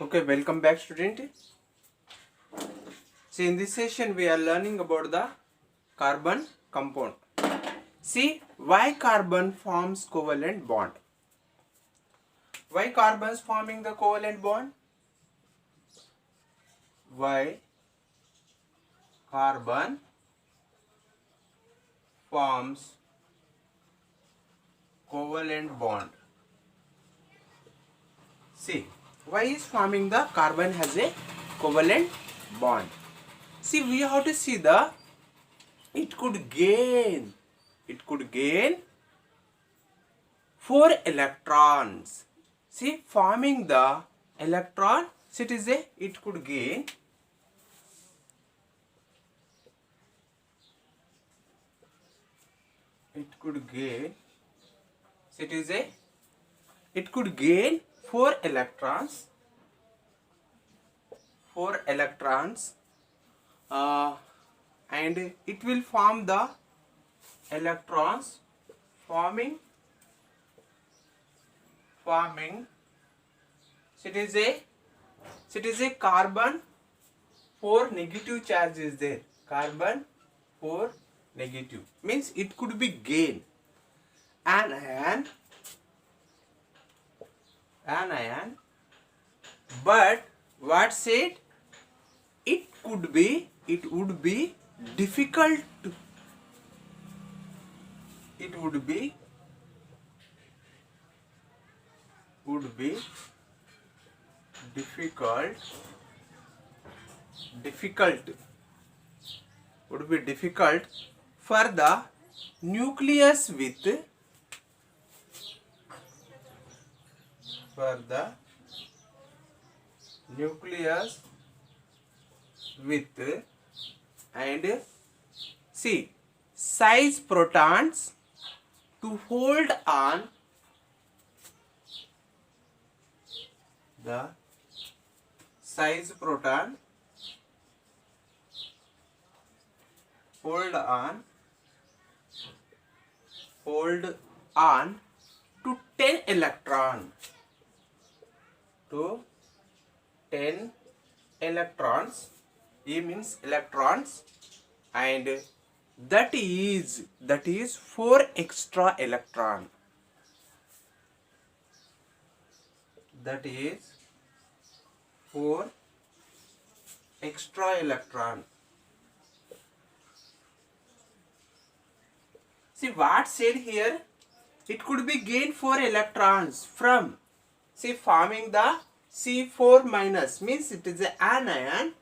Okay, welcome back, student. See, in this session we are learning about the carbon compound. See, why carbon forms covalent bond? Why carbons forming the covalent bond? Why carbon forms covalent bond? See, why is forming the carbon has a covalent bond? See, we have to see the it could gain 4 electrons. See, forming the electron, so it could gain it could gain 4 electrons, and it will form the electrons forming so it is a carbon 4 negative charge is there. Carbon 4 negative means it could be gain an ion, but what said it would be difficult for the nucleus with and see size protons to hold on the size proton hold on to 10 electrons E means electrons, and that is 4 extra electron. That is 4 extra electron. See what said here? It could be gain 4 electrons from forming the C4 minus means it is an anion,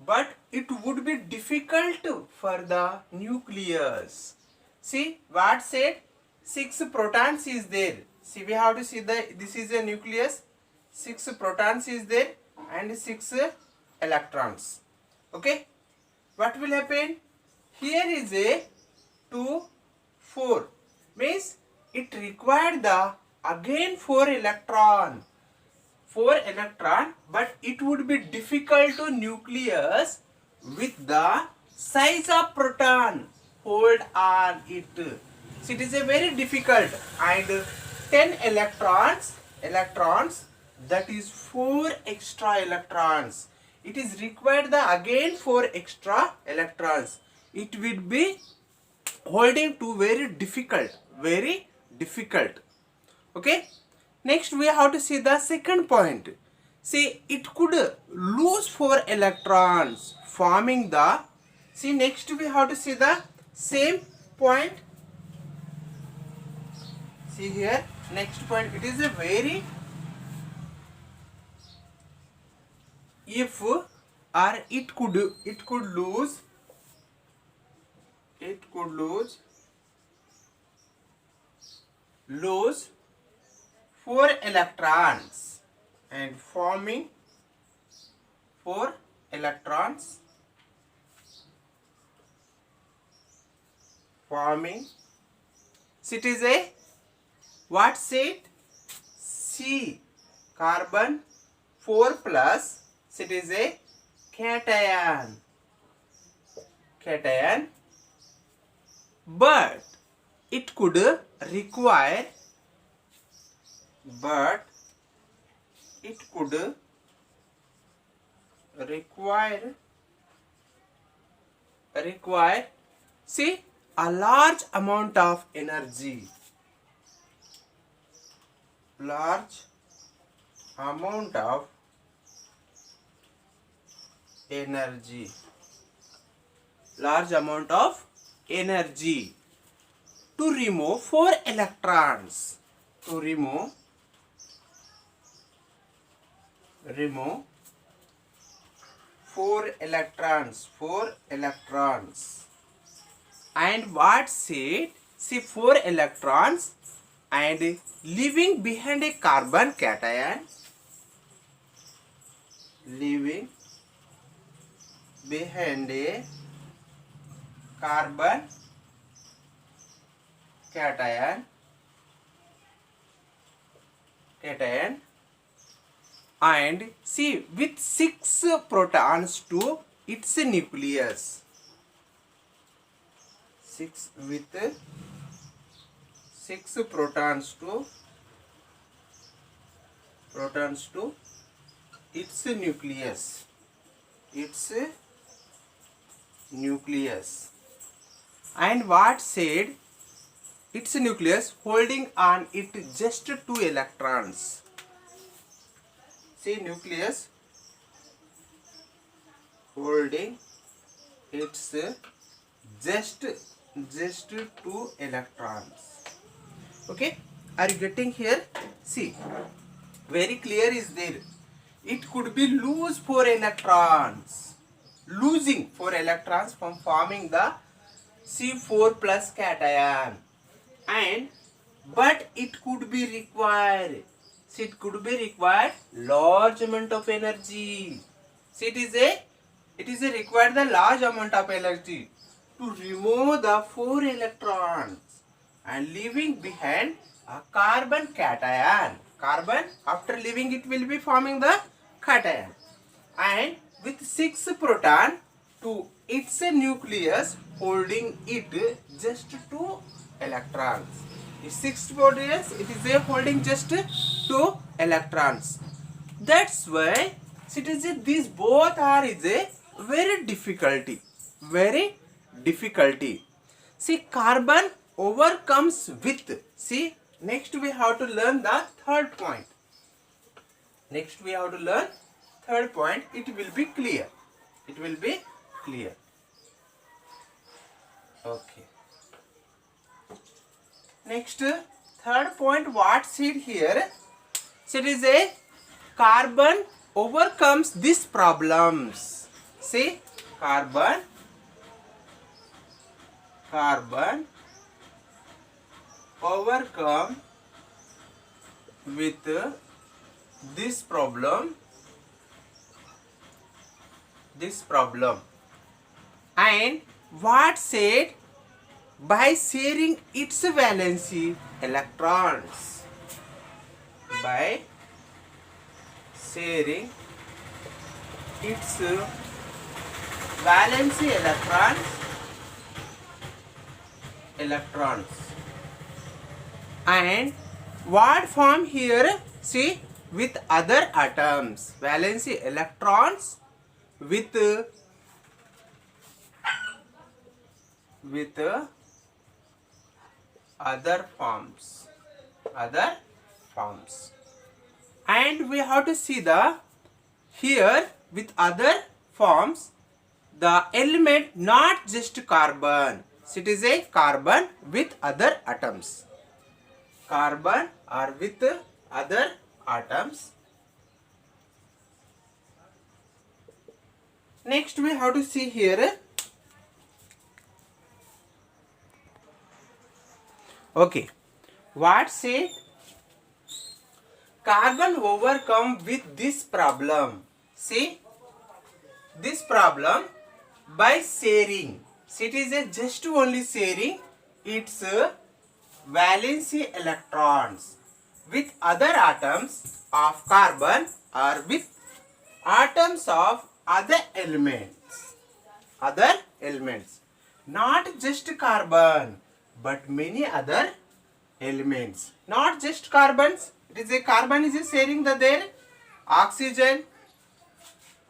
but it would be difficult for the nucleus. See what said? 6 protons is there. See, we have to see this is a nucleus. 6 protons is there and 6 electrons. Okay, what will happen? Here is a 2 4 means it required the again 4 electron, but it would be difficult to nucleus with the size of proton hold on it. So it is a very difficult, and 10 electrons, that is 4 extra electrons. It is required the again 4 extra electrons. It will be holding to very difficult. Okay, next we have to see the second point. See, it could lose 4 electrons forming the next we have to see the same point. See here, next point, it is a very if or it could lose 4 electrons and forming 4 electrons so it is a what said? C carbon 4 plus, so it is a cation, but it could require require see a large amount of energy, large amount of energy, large amount of energy to remove 4 electrons, to remove 4 electrons, and what said, see 4 electrons and leaving behind a carbon cation, leaving behind a carbon cation and see with 6 protons to its nucleus, 6 with 6 protons to its nucleus, and what said, its nucleus holding on it just 2 electrons. See, nucleus holding its just 2 electrons. Okay, are you getting here? See, very clear is there. It could be lose 4 electrons, losing 4 electrons from forming the C4 plus cation, and but it could be required. See, it could be required large amount of energy. See, it is a required the large amount of energy to remove the 4 electrons and leaving behind a carbon cation. Carbon, after leaving it will be forming the cation, and with 6 proton to its nucleus holding it just 2 electrons. 6 protons, it is a holding just 2 electrons. That's why it is these both are is a very difficulty. See, carbon overcomes with. See, next we have to learn the third point. It will be clear. Okay. Next, third point, what said here? So it is a carbon overcomes these problems. See, carbon overcome with this problem, and what said, by sharing its valency electrons, by sharing its valency electrons, and what form here, see, with other atoms, valency electrons with other forms, and we have to see the here with other forms the element, not just carbon. So it is a carbon with other atoms, carbon or with other atoms. Next we have to see here. Okay, what say, carbon overcome with this problem. See, this problem by sharing. See, it is a just only sharing its valency electrons with other atoms of carbon or with atoms of other elements, not just carbon but many other elements, not just carbons. It is a carbon is sharing the their oxygen,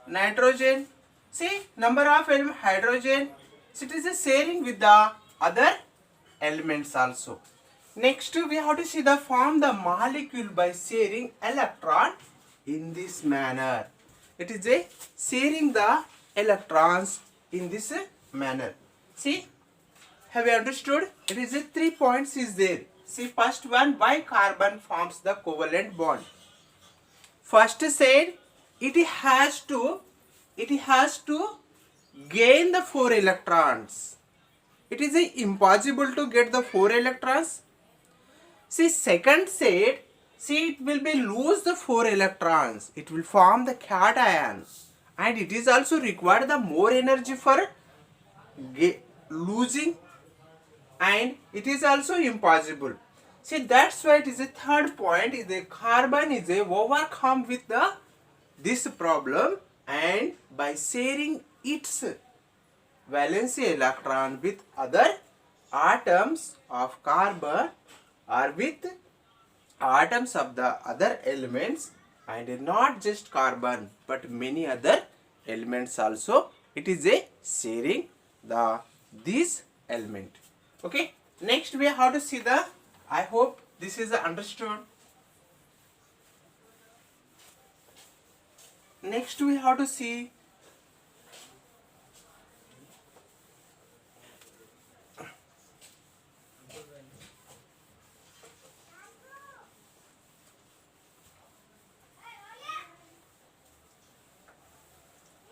nitrogen. See, number of element hydrogen. So it is a sharing with the other elements also. Next, we have to see the form the molecule by sharing electron in this manner. It is a sharing the electrons in this manner. See, have you understood? It is a 3 points is there. See, first one, why carbon forms the covalent bond. First said, it has to gain the 4 electrons. It is impossible to get the 4 electrons. See, second said, see, it will be lose the 4 electrons. It will form the cation, and it is also required the more energy for losing, and it is also impossible. See, that's why it is a third point. Is the carbon is a overcome with the this problem, and by sharing its valency electron with other atoms of carbon or with atoms of the other elements, and not just carbon but many other elements also, it is a sharing the this element. Okay, next we have to see the, I hope this is understood. Next we have to see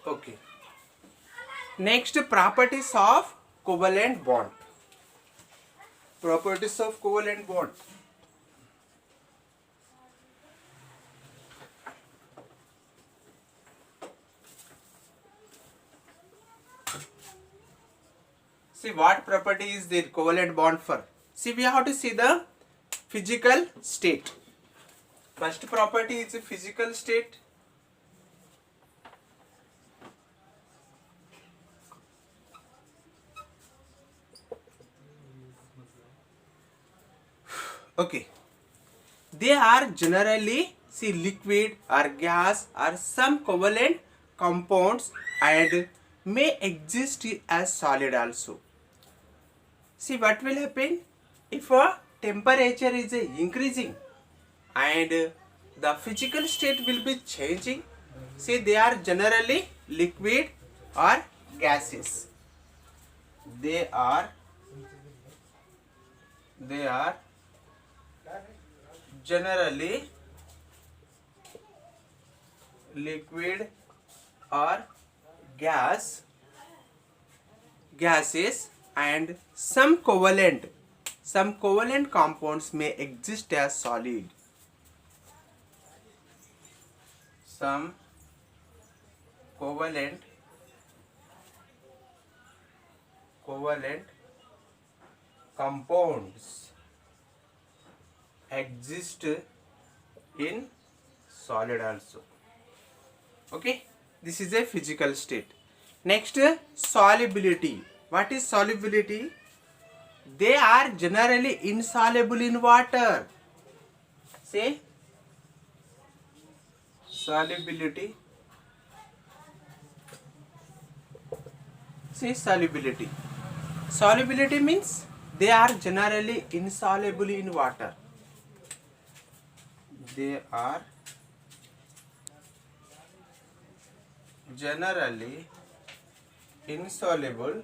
okay. Next, properties of covalent bond. Properties of covalent bond. See, what property is the covalent bond for? See, we have to see the physical state. First property is the physical state. Okay, they are generally, see, liquid or gas or some covalent compounds, and may exist as solid also. See, what will happen if a temperature is increasing and the physical state will be changing. See, they are generally liquid or gases. They are generally liquid or gases, and some covalent compounds may exist as solid. Some covalent compounds exist in solid also. Okay, this is a physical state. Next, solubility. What is solubility? They are generally insoluble in water. Say, solubility. See, solubility. Solubility means they are generally insoluble in water. They are generally insoluble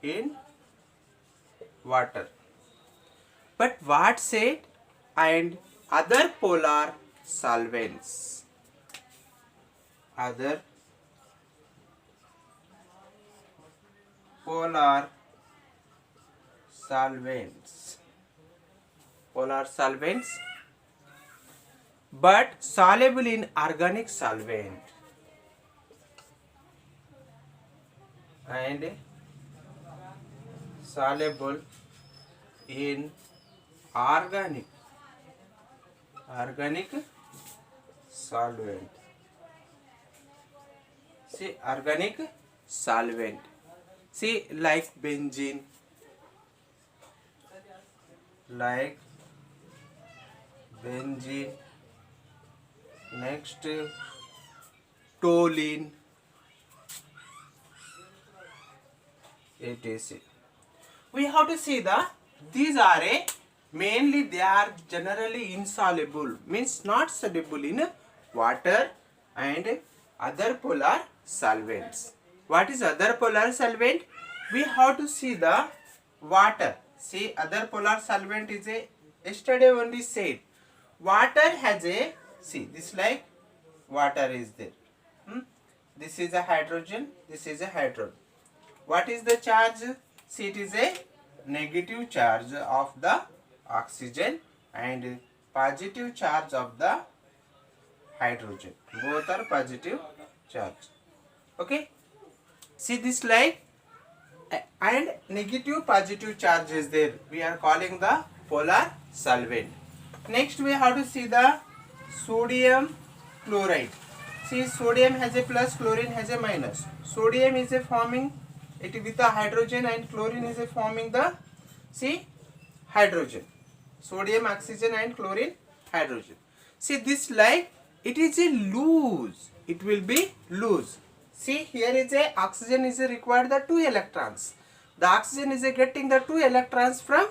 in water. But what said, and other polar solvents. Other polar solvents. But soluble in organic solvent, and soluble in organic solvent. See, organic solvent. See, like benzene, next toluene, etc. We have to see these are mainly they are generally insoluble, means not soluble in water and other polar solvents. What is other polar solvent? We have to see the water. See, other polar solvent is a, yesterday only said, water has a, see this like water is there. This is a hydrogen, this is a hydrogen. What is the charge? See, it is a negative charge of the oxygen and positive charge of the hydrogen. Both are positive charge. Okay. See this like and negative positive charge is there. We are calling the polar solvent. Next we have to see the sodium chloride. See, sodium has a plus, chlorine has a minus. Sodium is a forming it with the hydrogen and chlorine is a forming the, see, hydrogen. Sodium, oxygen and chlorine, hydrogen. See this like it is a loose. It will be loose. See, here is a oxygen is a required the 2 electrons. The oxygen is a getting the 2 electrons from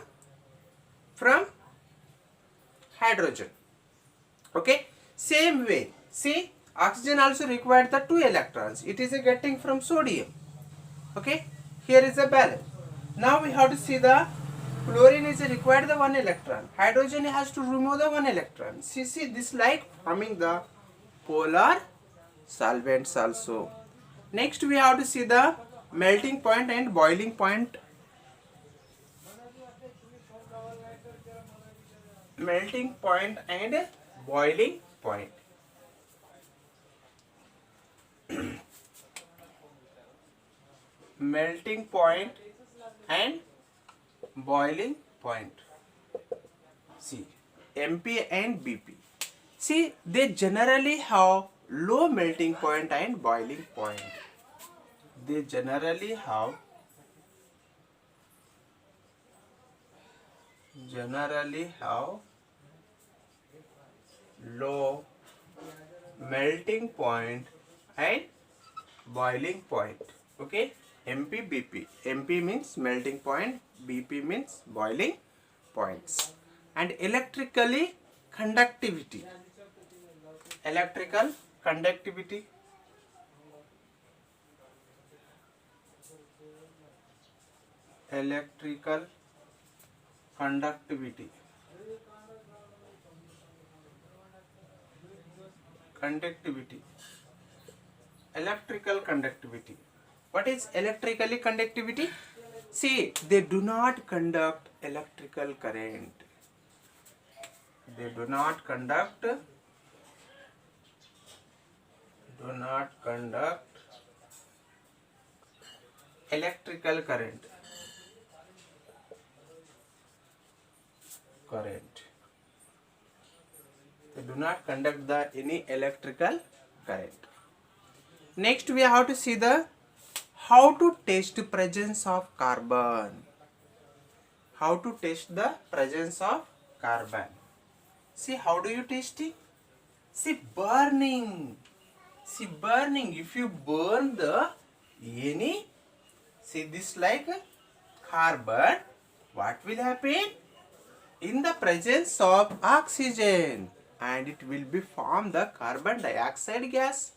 hydrogen. Okay. Same way. See, oxygen also required the 2 electrons. It is a getting from sodium. Okay. Here is a balance. Now we have to see the chlorine is required the 1 electron. Hydrogen has to remove the 1 electron. See this like forming the polar solvents also. Next we have to see the melting point and boiling point. Melting point and boiling point. Melting point and boiling point. See, MP and BP. See, they generally have low melting point and boiling point. They generally have low melting point and boiling point. Okay, MP, BP. MP means melting point, BP means boiling points. And electrically conductivity. Electrical conductivity. Electrical conductivity. Conductivity. Electrical conductivity. What is electrically conductivity? See, they do not conduct electrical current. They do not conduct electrical current. They do not conduct any electrical current. Next we have to see the how to test presence of carbon. How to test the presence of carbon. See, how do you test it? See, burning. See, burning. If you burn any, see this like carbon, what will happen? In the presence of oxygen, and it will be form the carbon dioxide gas.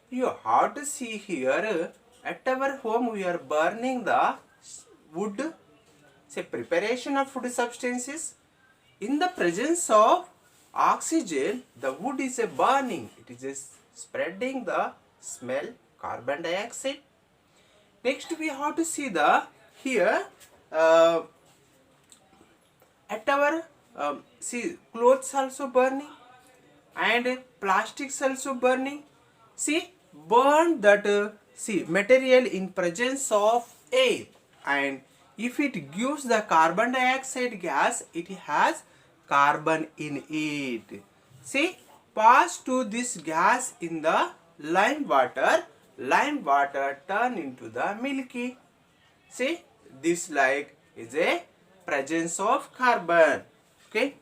You have to see here, at our home we are burning the wood, say preparation of food substances. In the presence of oxygen, the wood is a burning. It is a spreading the smell carbon dioxide. Next we have to see the here at our see clothes also burning and plastics also burning. See, burn that see material in presence of air, and if it gives the carbon dioxide gas, it has carbon in it. See, pass to this gas in the lime water turn into the milky. See, this like is a presence of carbon. Okay.